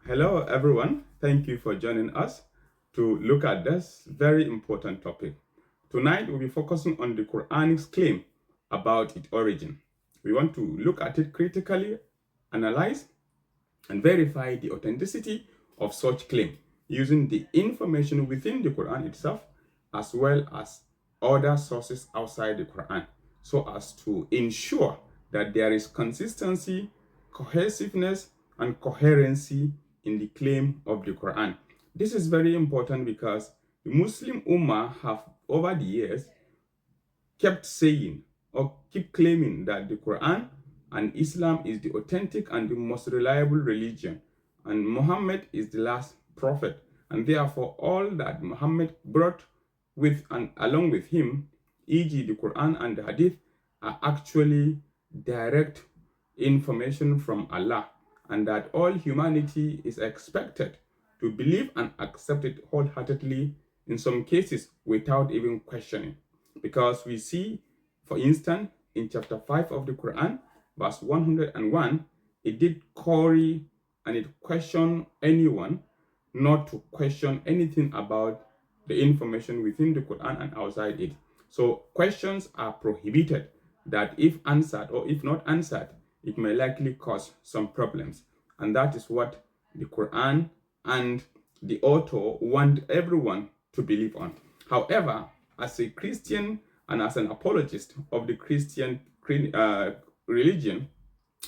Hello, everyone. Thank you for joining us to look at this very important topic. Tonight, we'll be focusing on the Quranic claim about its origin. We want to look at it critically, analyze, and verify the authenticity of such claim using the information within the Quran itself as well as other sources outside the Quran so as to ensure that there is consistency, cohesiveness, and coherency in the claim of the Quran. This is very important because the Muslim Ummah have over the years kept saying or keep claiming that the Quran and Islam is the authentic and the most reliable religion, and Muhammad is the last prophet, and therefore all that Muhammad brought with and along with him, e.g., the Quran and the Hadith, are actually direct information from Allah, and that all humanity is expected to believe and accept it wholeheartedly, in some cases without even questioning. Because we see, for instance, in chapter 5 of the Quran, verse 101, it did query and it questioned anyone not to question anything about the information within the Quran and outside it. So questions are prohibited, that if answered or if not answered, it may likely cause some problems. And that is what the Quran and the author want everyone to believe on. However, as a Christian and as an apologist of the Christian religion,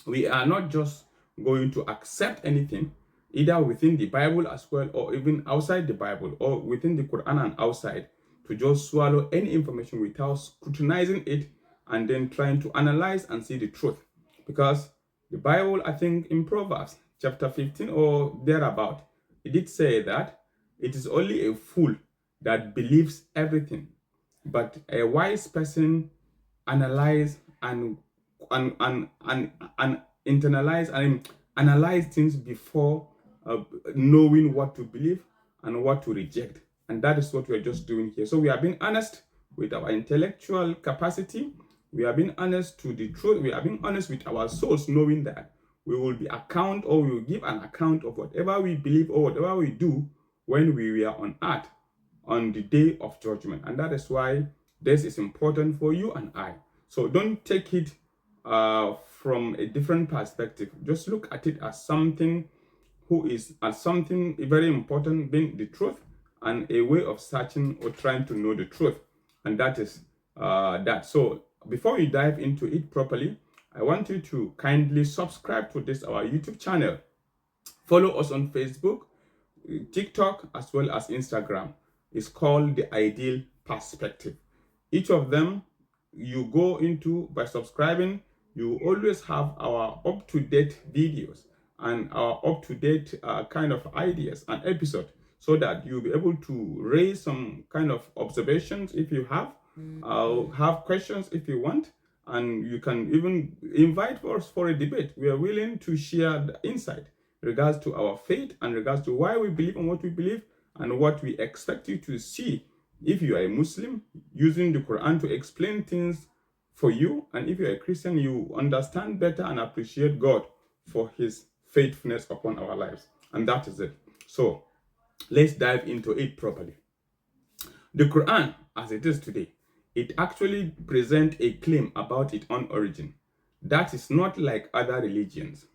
we are not just going to accept anything, either within the Bible as well, or even outside the Bible, or within the Quran and outside, to just swallow any information without scrutinizing it and then trying to analyze and see the truth. Because the Bible, I think in Proverbs chapter 15 or thereabout, it did say that it is only a fool that believes everything, but a wise person analyze and internalize and analyze things before knowing what to believe and what to reject. And that is what we are just doing here. So we are being honest with our intellectual capacity. We are being honest to the truth. We are being honest with our souls, knowing that we will be account or we will give an account of whatever we believe or whatever we do when we were on earth on the day of judgment. And that is why this is important for you and I. So don't take it from a different perspective. Just look at it as something something very important, being the truth and a way of searching or trying to know the truth. And that is that. So before we dive into it properly, I want you to kindly subscribe to this our YouTube channel. Follow us on Facebook, TikTok, as well as Instagram. It's called The Ideal Perspective. Each of them you go into by subscribing, you always have our up-to-date videos and our up-to-date kind of ideas and episode, so that you'll be able to raise some kind of observations if you have questions if you want, and you can even invite us for a debate. We are willing to share the insight in regards to our faith and regards to why we believe and what we believe and what we expect you to see if you are a Muslim, using the Quran to explain things for you, and if you're a Christian, you understand better and appreciate God for his faithfulness upon our lives. And that is it. So let's dive into it properly. The Quran, as it is today, it actually presents a claim about its own origin. That is not like other religions,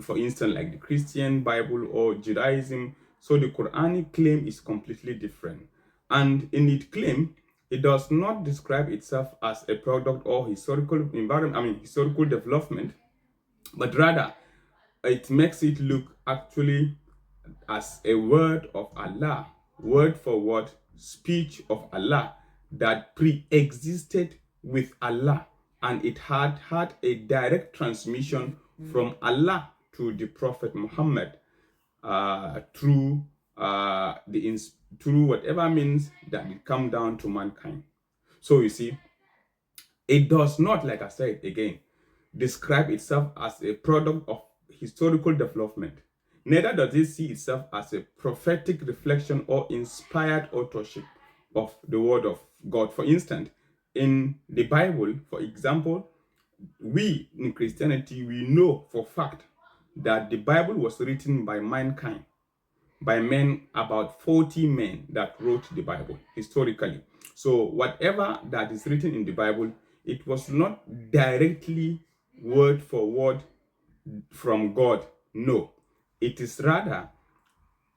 for instance, like the Christian Bible or Judaism. So the Quranic claim is completely different. And in its claim, it does not describe itself as a product or historical environment, historical development, but rather it makes it look actually as a word of Allah, word for word speech of Allah that pre-existed with Allah, and it had a direct transmission from Allah to the Prophet Muhammad through through whatever means that it come down to mankind. So you see, it does not, like I said again, describe itself as a product of historical development. Neither does it see itself as a prophetic reflection or inspired authorship of the word of God. For instance, in the Bible, for example, we in Christianity, we know for fact that the Bible was written by mankind, by men, about 40 men that wrote the Bible historically. So whatever that is written in the Bible, it was not directly word for word from God. No, it is rather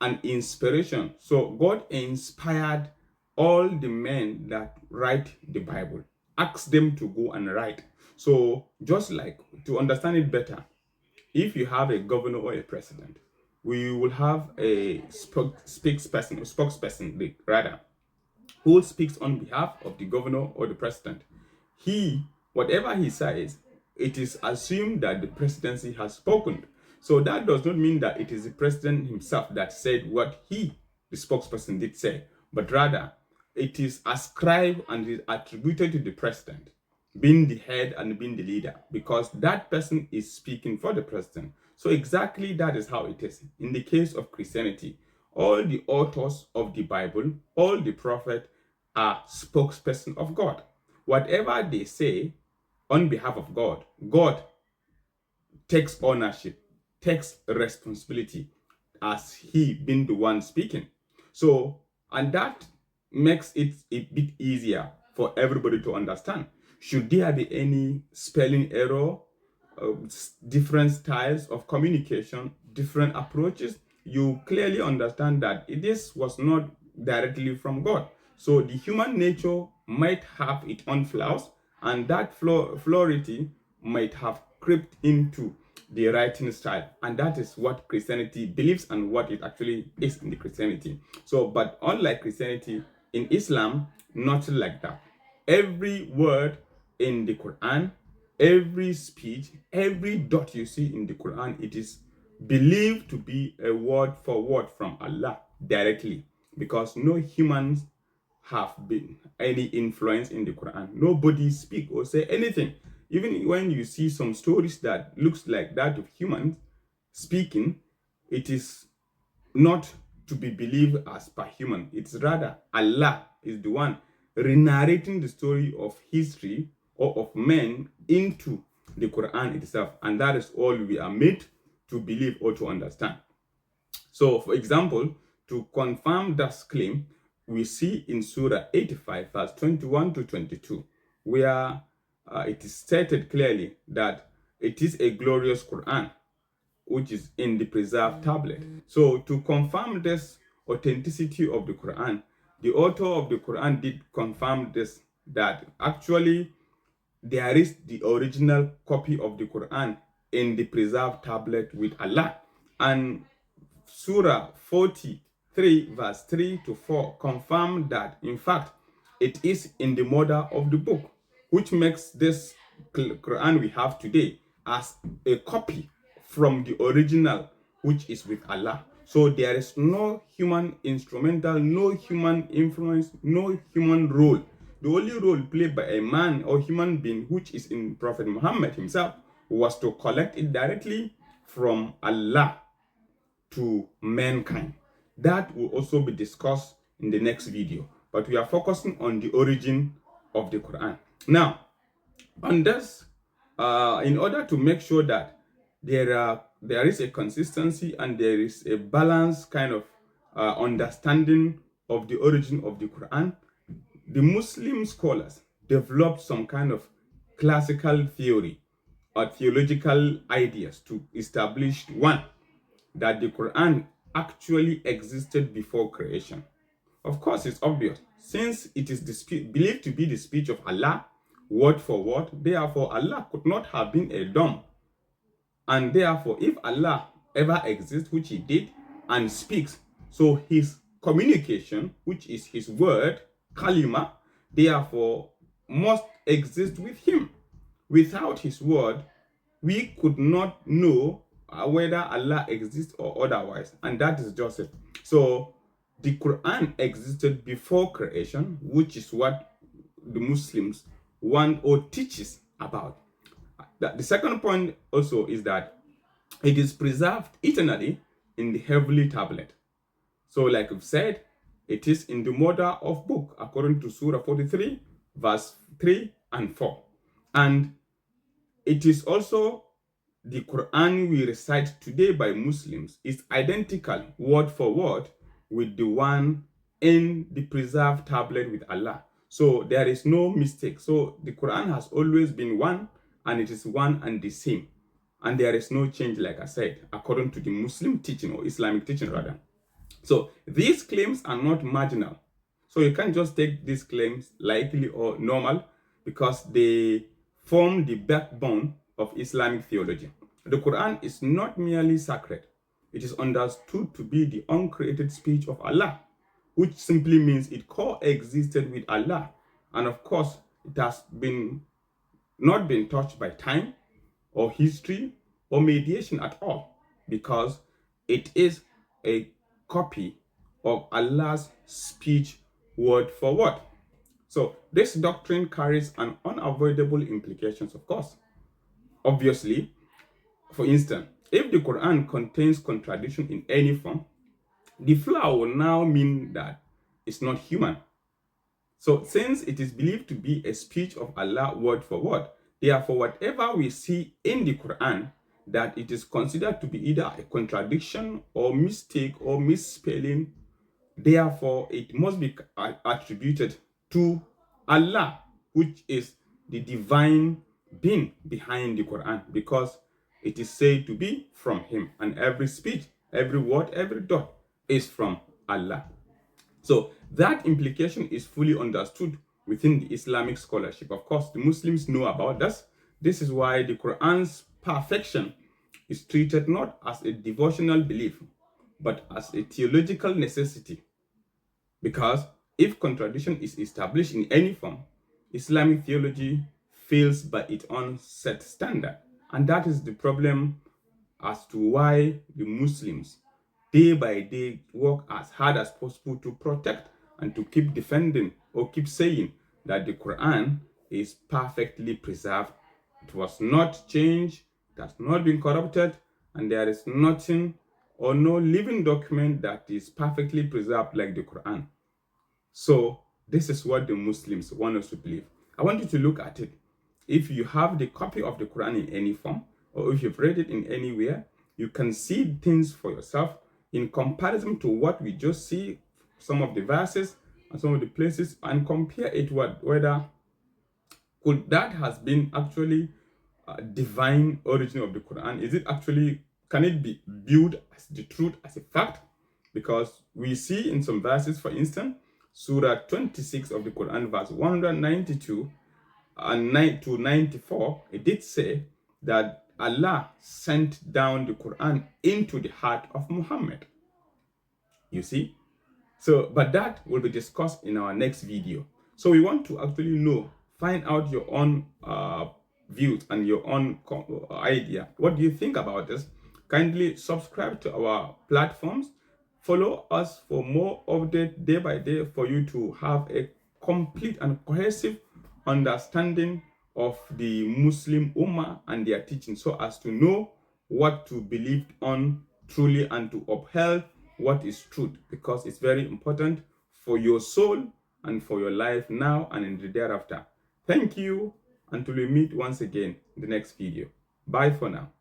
an inspiration. So God inspired all the men that write the Bible, asked them to go and write. So just like, to understand it better, if you have a governor or a president, we will have a spokesperson rather, who speaks on behalf of the governor or the president. He, whatever he says, it is assumed that the presidency has spoken. So that does not mean that it is the president himself that said what he, the spokesperson, did say, but rather it is ascribed and is attributed to the president, being the head and being the leader, because that person is speaking for the president. So exactly that is how it is. In the case of Christianity, all the authors of the Bible, all the prophets are spokesperson of God. Whatever they say on behalf of God, God takes ownership, takes responsibility as he being the one speaking. So, and that makes it a bit easier for everybody to understand. Should there be any spelling error, uh, different styles of communication, different approaches, you clearly understand that this was not directly from God. So the human nature might have its own flaws, and that flaw might have crept into the writing style, and that is what Christianity believes and what it actually is in the Christianity. So, but unlike Christianity, in Islam, nothing like that. Every word in the Quran, every speech, every dot you see in the Quran, it is believed to be a word for word from Allah directly, because no humans have been any influence in the Quran. Nobody speak or say anything. Even when you see some stories that looks like that of humans speaking, it is not to be believed as per human. It's rather Allah is the one re-narrating the story of history or of men into the Quran itself. And that is all we are made to believe or to understand. So, for example, to confirm that claim, we see in Surah 85, verse 21 to 22, where it is stated clearly that it is a glorious Quran, which is in the preserved tablet. So, to confirm this authenticity of the Quran, the author of the Quran did confirm this, that actually there is the original copy of the Quran in the preserved tablet with Allah. And Surah 43, verse 3 to 4 confirm that, in fact, it is in the mother of the book, which makes this Quran we have today as a copy from the original, which is with Allah. So there is no human instrumental, no human influence, no human role. The only role played by a man or human being, which is in Prophet Muhammad himself, was to collect it directly from Allah to mankind. That will also be discussed in the next video, but we are focusing on the origin of the Quran. Now, on this, in order to make sure that there is a consistency and there is a balanced kind of understanding of the origin of the Quran, the Muslim scholars developed some kind of classical theory or theological ideas to establish, one, that the Quran actually existed before creation. Of course, it's obvious. Since it is believed to be the speech of Allah, word for word, therefore Allah could not have been a dumb. And therefore, if Allah ever exists, which he did, and speaks, so his communication, which is his word, kalima, therefore must exist with him. Without his word, we could not know whether Allah exists or otherwise, and that is just it. So the Quran existed before creation, which is what the Muslims want or teaches about. The second point also is that it is preserved eternally in the heavenly tablet. So like I've said, it is in the mother of book according to Surah 43, verse 3 and 4. And it is also the Quran we recite today by Muslims is identical word for word with the one in the preserved tablet with Allah. So there is no mistake. So the Quran has always been one, and it is one and the same. And there is no change, like I said, according to the Muslim teaching, or Islamic teaching rather. So these claims are not marginal. So you can't just take these claims lightly or normal, because they form the backbone of Islamic theology. The Quran is not merely sacred. It is understood to be the uncreated speech of Allah, which simply means it coexisted with Allah. And of course, it has not been touched by time or history or mediation at all, because it is a copy of Allah's speech word for word. So this doctrine carries an unavoidable implications, of course. Obviously, for instance, if the Quran contains contradiction in any form, the flaw will now mean that it's not human. So since it is believed to be a speech of Allah word for word, therefore whatever we see in the Quran that it is considered to be either a contradiction or mistake or misspelling, therefore it must be attributed to Allah, which is the divine being behind the Quran, because it is said to be from him, and every speech, every word, every dot is from Allah. So that implication is fully understood within the Islamic scholarship. Of course, the Muslims know about this. This is why the Quran's perfection is treated not as a devotional belief, but as a theological necessity. Because if contradiction is established in any form, Islamic theology fails by its own set standard. And that is the problem as to why the Muslims day by day work as hard as possible to protect and to keep defending or keep saying that the Quran is perfectly preserved. It was not changed, it has not been corrupted, and there is nothing or no living document that is perfectly preserved like the Quran. So this is what the Muslims want us to believe. I want you to look at it. If you have the copy of the Quran in any form, or if you've read it in anywhere, you can see things for yourself in comparison to what we just see, some of the verses and some of the places, and compare it whether could that has been actually divine origin of the Quran. Is it actually, can it be viewed as the truth, as a fact? Because we see in some verses, for instance, Surah 26 of the Quran, verse 192 and 9 to 94, it did say that Allah sent down the Quran into the heart of Muhammad. You see? So, but that will be discussed in our next video. So we want to actually know, find out your own views and your own idea. What do you think about this? Kindly subscribe to our platforms. Follow us for more updates day by day, for you to have a complete and cohesive understanding of the Muslim Ummah and their teaching, so as to know what to believe on truly and to uphold what is truth, because it's very important for your soul and for your life now and in the thereafter. Thank you, until we meet once again in the next video. Bye for now.